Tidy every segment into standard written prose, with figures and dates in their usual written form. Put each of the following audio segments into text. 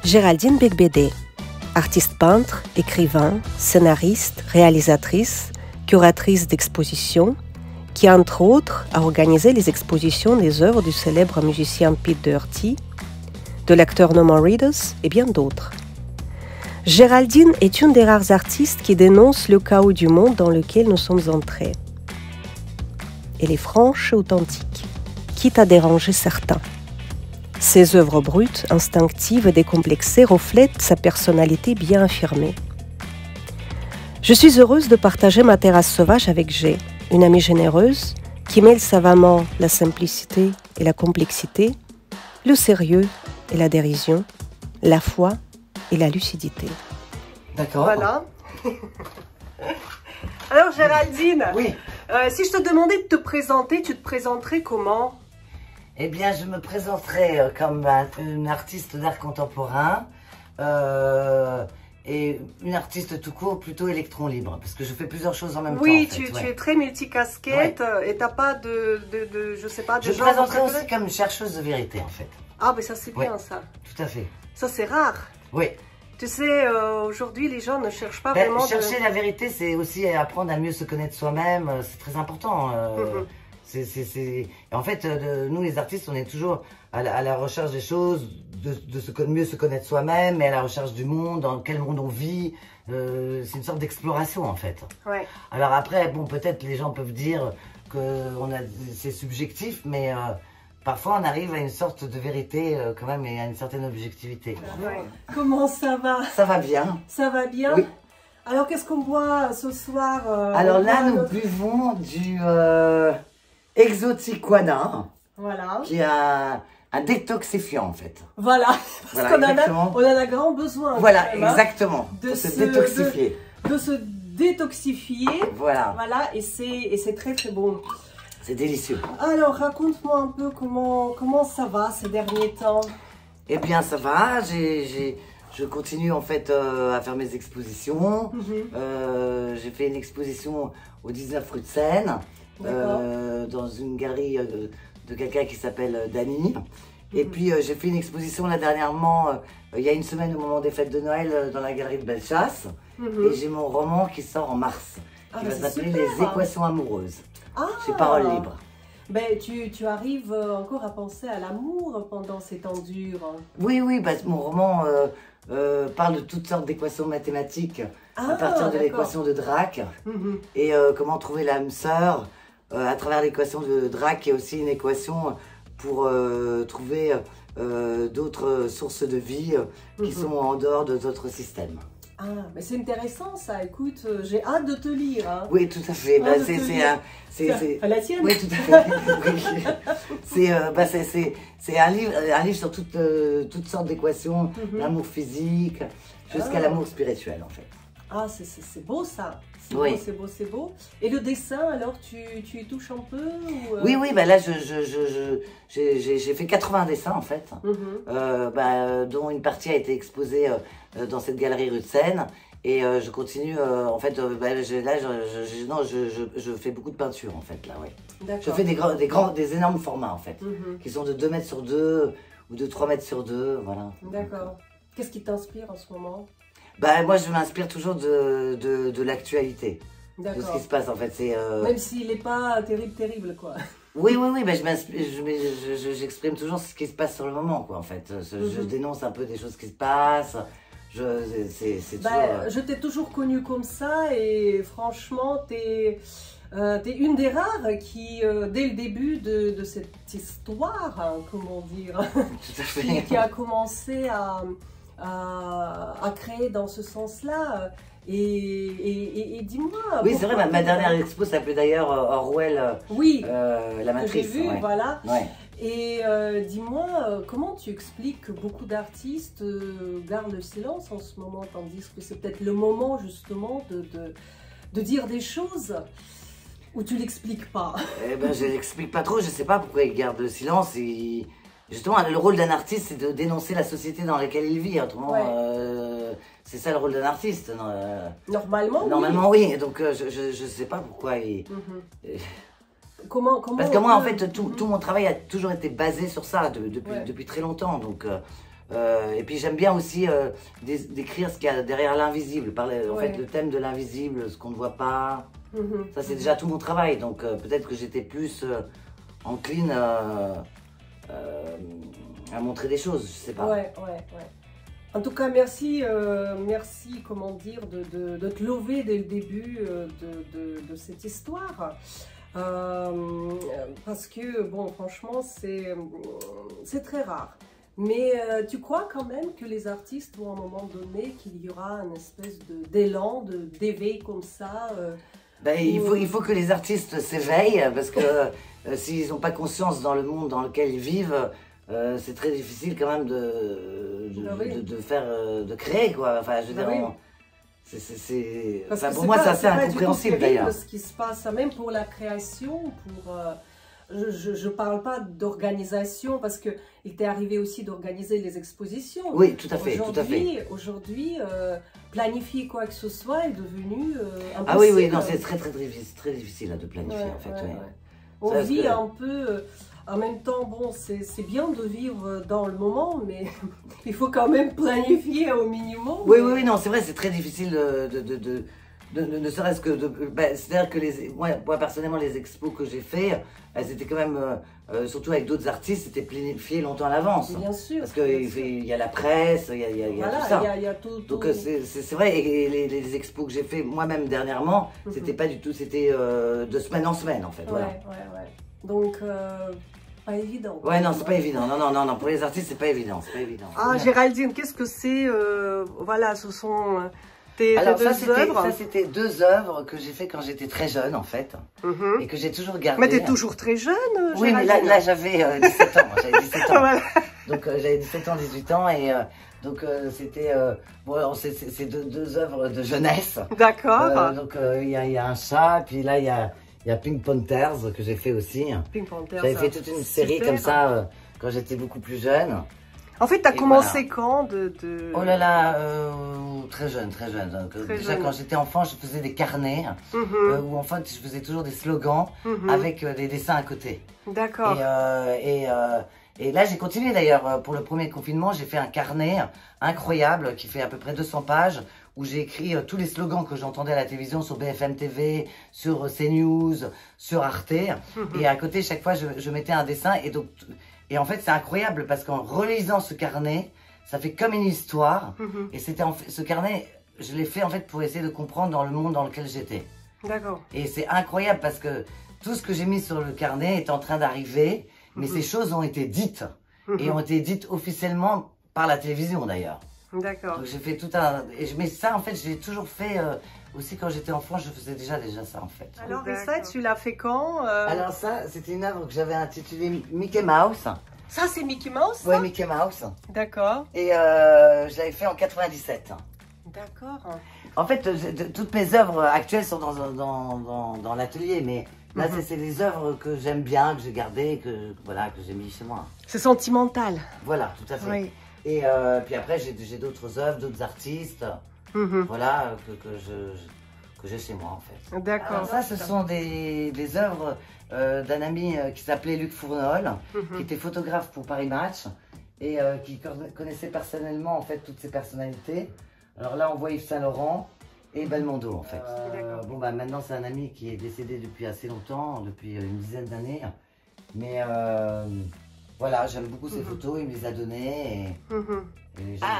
Géraldine Beigbeder, artiste peintre, écrivain, scénariste, réalisatrice, curatrice d'expositions, qui entre autres a organisé les expositions des œuvres du célèbre musicien Pete Doherty, de l'acteur Norman Reedus et bien d'autres. Géraldine est une des rares artistes qui dénonce le chaos du monde dans lequel nous sommes entrés. Elle est franche et authentique, quitte à déranger certains. Ses œuvres brutes, instinctives et décomplexées reflètent sa personnalité bien affirmée. Je suis heureuse de partager ma terrasse sauvage avec G, une amie généreuse qui mêle savamment la simplicité et la complexité, le sérieux et la dérision, la foi et la lucidité. D'accord. Voilà. Alors Géraldine, oui. Si je te demandais de te présenter, tu te présenterais comment? Eh bien, je me présenterai comme une artiste d'art contemporain et une artiste tout court, plutôt électron libre, parce que je fais plusieurs choses en même temps. Oui, en fait, tu es très multicasquette et t'as pas je sais pas, de Je me présenterai aussi comme une chercheuse de vérité, en fait. Ah, mais ça c'est bien ça. Tout à fait. Ça c'est rare. Oui. Tu sais, aujourd'hui les gens ne cherchent pas vraiment chercher la vérité, c'est aussi apprendre à mieux se connaître soi-même, c'est très important. En fait, nous les artistes, on est toujours à la recherche des choses, de mieux se connaître soi-même, et à la recherche du monde, dans quel monde on vit. C'est une sorte d'exploration en fait. Ouais. Alors après, bon, peut-être les gens peuvent dire que c'est subjectif, mais parfois on arrive à une sorte de vérité quand même et à une certaine objectivité. Ouais. Comment ça va? Ça va bien. Ça va bien? Oui. Alors qu'est-ce qu'on boit ce soir? Alors là, nous buvons du Exotiquana, voilà, qui est un détoxifiant en fait. Voilà, parce voilà, qu'on en a grand besoin. Voilà, exactement, de se détoxifier. De se détoxifier, voilà, et c'est très très bon. C'est délicieux. Alors, raconte-moi un peu comment ça va ces derniers temps. Eh bien, ça va, je continue en fait à faire mes expositions. J'ai fait une exposition au 19 rue de Seine, dans une galerie de quelqu'un qui s'appelle Dany. Et puis j'ai fait une exposition là dernièrement, il y a une semaine au moment des fêtes de Noël, dans la galerie de Bellechasse. Et j'ai mon roman qui sort en mars, qui va s'appeler Les Équations amoureuses. Chez Parole Libre. Ben, tu arrives encore à penser à l'amour pendant ces temps durs. Oui, mon roman parle de toutes sortes d'équations mathématiques à partir de l'équation de Drake et comment trouver l'âme sœur à travers l'équation de Drake, qui est aussi une équation pour trouver d'autres sources de vie qui sont en dehors de notre système. Ah, mais c'est intéressant ça, écoute, j'ai hâte de te lire. Hein. Oui, tout à fait. C'est la tienne. Oui, tout à fait. C'est un livre sur toutes sortes d'équations, l'amour physique, jusqu'à l'amour spirituel en fait. Ah, c'est beau ça. Oui. C'est beau. Et le dessin, alors, tu y touches un peu ou Oui, là, j'ai fait 80 dessins, en fait, dont une partie a été exposée dans cette galerie rue de Seine. Et je continue, en fait, je fais beaucoup de peinture, en fait, là, ouais. Je fais des énormes formats, en fait, qui sont de 2 mètres sur 2 ou de 3 mètres sur 2, voilà. D'accord. Qu'est-ce qui t'inspire en ce moment? Moi, je m'inspire toujours de l'actualité, de ce qui se passe en fait. Même s'il n'est pas terrible, quoi. Oui, j'exprime toujours ce qui se passe sur le moment, quoi, en fait. Je dénonce un peu des choses qui se passent. Je t'ai toujours connue comme ça et franchement, t'es une des rares qui, dès le début de cette histoire, hein, comment dire, qui a commencé à créer dans ce sens-là. Et dis-moi... Oui, c'est vrai, ma dernière expo s'appelait d'ailleurs Orwell, la matrice. Que j'ai vu, voilà. Ouais. Et dis-moi, comment tu expliques que beaucoup d'artistes gardent le silence en ce moment, tandis que c'est peut-être le moment justement de dire des choses où tu l'expliques pas? Je l'explique pas trop, je sais pas pourquoi ils gardent le silence. Justement, le rôle d'un artiste, c'est de dénoncer la société dans laquelle il vit. Autrement, c'est ça le rôle d'un artiste. Normalement, oui. Donc, je sais pas pourquoi il... Comment Parce que moi, en fait, tout mon travail a toujours été basé sur ça depuis très longtemps. Donc, Et puis j'aime bien aussi décrire ce qu'il y a derrière l'invisible, parler en fait le thème de l'invisible, ce qu'on ne voit pas. Ça c'est déjà tout mon travail, donc peut-être que j'étais plus encline à montrer des choses, je sais pas. Ouais. En tout cas, merci, comment dire, de te lever dès le début de cette histoire. Parce que, bon, franchement, c'est très rare. Mais tu crois quand même que les artistes vont à un moment donné, qu'il y aura une espèce d'élan, d'éveil comme ça Ben, il faut que les artistes s'éveillent, parce que s'ils n'ont pas conscience dans le monde dans lequel ils vivent, c'est très difficile quand même de créer, quoi. Enfin, je veux dire, pour moi, c'est assez incompréhensible d'ailleurs. Ce qui se passe, même pour la création, je ne parle pas d'organisation, parce qu'il t'est arrivé aussi d'organiser les expositions. Oui, tout à fait, tout à fait. Aujourd'hui, planifier quoi que ce soit est devenu impossible. Ah oui, non, c'est très difficile de planifier, en fait. On vit un peu... En même temps, bon, c'est bien de vivre dans le moment, mais il faut quand même planifier au minimum. Oui, non, c'est vrai, c'est très difficile ne serait-ce que c'est-à-dire que moi, personnellement, les expos que j'ai fait, elles étaient quand même, surtout avec d'autres artistes, c'était planifié longtemps à l'avance. Bien sûr. Parce qu'il y a la presse, il y a tout ça. Il y a tout. Donc c'est vrai, et les expos que j'ai fait moi-même dernièrement, c'était pas du tout, c'était de semaine en semaine en fait. Voilà. Ouais. Donc, pas évident. Ouais, non, c'est pas évident. Non, pour les artistes, c'est pas évident. Ah, Géraldine, qu'est-ce que c'est voilà, ce sont tes Alors, deux œuvres. Ça, c'était 2 œuvres que j'ai fait quand j'étais très jeune, en fait. Et que j'ai toujours gardées. Mais t'es toujours très jeune, Oui, mais là j'avais 17 ans. J'avais 17 ans. Voilà. Donc, j'avais 17 ans, 18 ans. Et donc, c'était... bon, c'est 2 œuvres de jeunesse. D'accord. Donc, il y a un chat, puis là, il y a Pink Panthers que j'ai fait aussi. Pink Panthers. J'avais fait toute une série comme ça quand j'étais beaucoup plus jeune. En fait, tu as commencé quand Oh là là, très jeune. Donc, déjà, quand j'étais enfant, je faisais des carnets où en fait, je faisais toujours des slogans avec des dessins à côté. D'accord. Et là, j'ai continué d'ailleurs. Pour le premier confinement, j'ai fait un carnet incroyable qui fait à peu près 200 pages où j'ai écrit tous les slogans que j'entendais à la télévision sur BFM TV, sur CNews, sur Arte. Et à côté, chaque fois, je mettais un dessin. Et en fait, c'est incroyable parce qu'en relisant ce carnet, ça fait comme une histoire. Et c'était ce carnet, je l'ai fait en fait pour essayer de comprendre dans le monde dans lequel j'étais. D'accord. Et c'est incroyable parce que tout ce que j'ai mis sur le carnet est en train d'arriver, mais ces choses ont été dites. Et ont été dites officiellement par la télévision d'ailleurs. D'accord. Donc j'ai fait tout un... Mais ça en fait, j'ai toujours fait... Aussi quand j'étais enfant, je faisais déjà ça en fait. Alors et ça, tu l'as fait quand Alors ça, c'était une œuvre que j'avais intitulée Mickey Mouse. Ça, c'est Mickey Mouse? Oui, Mickey Mouse. D'accord. Et je l'avais fait en 97. D'accord. En fait, toutes mes œuvres actuelles sont dans l'atelier, mais là, c'est les œuvres que j'aime bien, que j'ai gardées, que j'ai mis chez moi. C'est sentimental. Voilà, tout à fait. Oui. Et puis après, j'ai d'autres œuvres, d'autres artistes, voilà, que j'ai chez moi en fait. D'accord. Ça, ce sont des œuvres d'un ami qui s'appelait Luc Fournol, qui était photographe pour Paris Match et qui connaissait personnellement en fait toutes ces personnalités. Alors là, on voit Yves Saint Laurent et Belmondo en fait. Bon bah maintenant, c'est un ami qui est décédé depuis assez longtemps, depuis une dizaine d'années, mais voilà, j'aime beaucoup ses photos, il me les a données.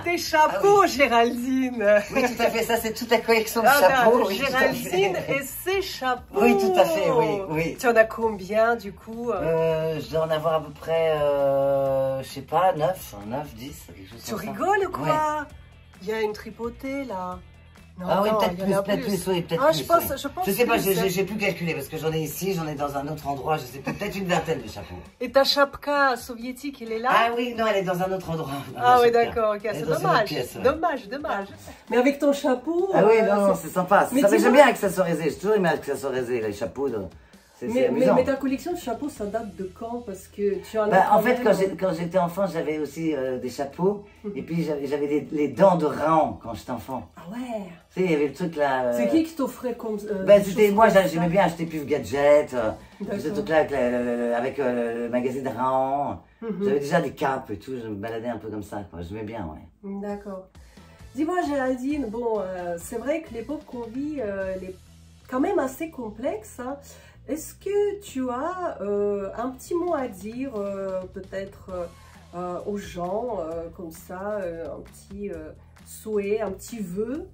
Tes chapeaux, Géraldine. Oui, tout à fait, ça c'est toute la collection de chapeaux. Oui, Géraldine et ses chapeaux. Oui, tout à fait, oui. Tu en as combien du coup Je dois en avoir à peu près, je sais pas, 9, 10, quelque chose comme ça. Tu rigoles ou quoi? Il y a une tripotée là. Non, ah oui, peut-être plus, oui, peut-être plus. Je sais pas, j'ai plus calculé parce que j'en ai ici, j'en ai dans un autre endroit, je sais peut-être une vingtaine de chapeaux. Et ta chapka soviétique, elle est là? Ah oui, non, elle est dans un autre endroit. Ah oui, d'accord, ok, c'est dommage. Dommage. Mais avec ton chapeau. Ah oui, non, c'est sympa. J'aime bien accessoriser, j'ai toujours aimé accessoriser les chapeaux. Mais ta collection de chapeaux, ça date de quand? Parce que tu en as en fait, quand j'étais enfant, j'avais aussi des chapeaux. Et puis, j'avais les dents de Raon quand j'étais enfant. Ah ouais. Tu sais, il y avait le truc là... C'est qui t'offrait comme... moi, j'aimais bien acheter Puf Gadget. Ce truc là avec le magazine Raon. J'avais déjà des capes et tout, je me baladais un peu comme ça, quoi. Je m'aimais bien, ouais. D'accord. Dis-moi, Géraldine, bon, c'est vrai que l'époque qu'on vit, elle est quand même assez complexe, hein. Est-ce que tu as un petit mot à dire, peut-être aux gens, comme ça, un petit souhait, un petit vœu?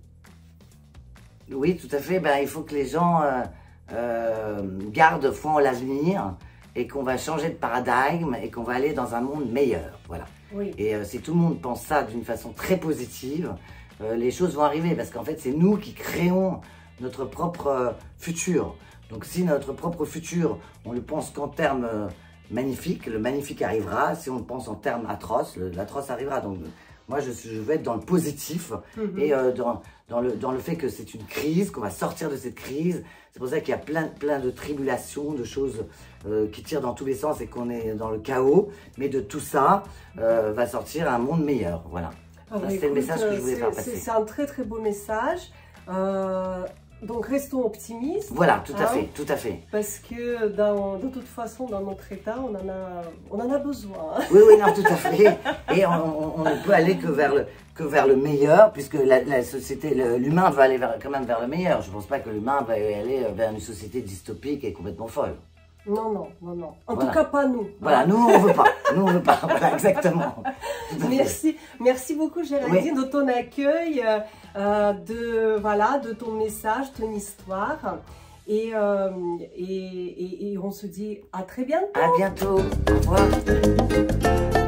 Oui, tout à fait. Ben, il faut que les gens gardent foi en l'avenir et qu'on va changer de paradigme et qu'on va aller dans un monde meilleur. Voilà. Oui. Et si tout le monde pense ça d'une façon très positive, les choses vont arriver parce qu'en fait, c'est nous qui créons notre propre futur. Donc, si notre propre futur, on le pense qu'en termes magnifiques, le magnifique arrivera. Si on le pense en termes atroces, l'atroce arrivera. Donc, moi, je veux être dans le positif et dans le fait que c'est une crise, qu'on va sortir de cette crise. C'est pour ça qu'il y a plein de tribulations, de choses qui tirent dans tous les sens et qu'on est dans le chaos. Mais de tout ça, va sortir un monde meilleur. Voilà. C'est le message que je voulais faire passer. C'est un très très beau message. Donc restons optimistes. Voilà, tout à fait, tout à fait. Parce que de toute façon, dans notre état, on en a besoin. Oui, oui, non, tout à fait. Et on ne peut aller que vers le meilleur, puisque la société, l'humain va aller quand même vers le meilleur. Je ne pense pas que l'humain va aller vers une société dystopique et complètement folle. Non, non, non, non. En tout cas, pas nous. Voilà, nous, on ne veut pas. Nous, on ne veut pas. Voilà, exactement. Merci beaucoup, Géraldine, de ton accueil, de ton message, ton histoire. Et on se dit à très bientôt. À bientôt. Au revoir.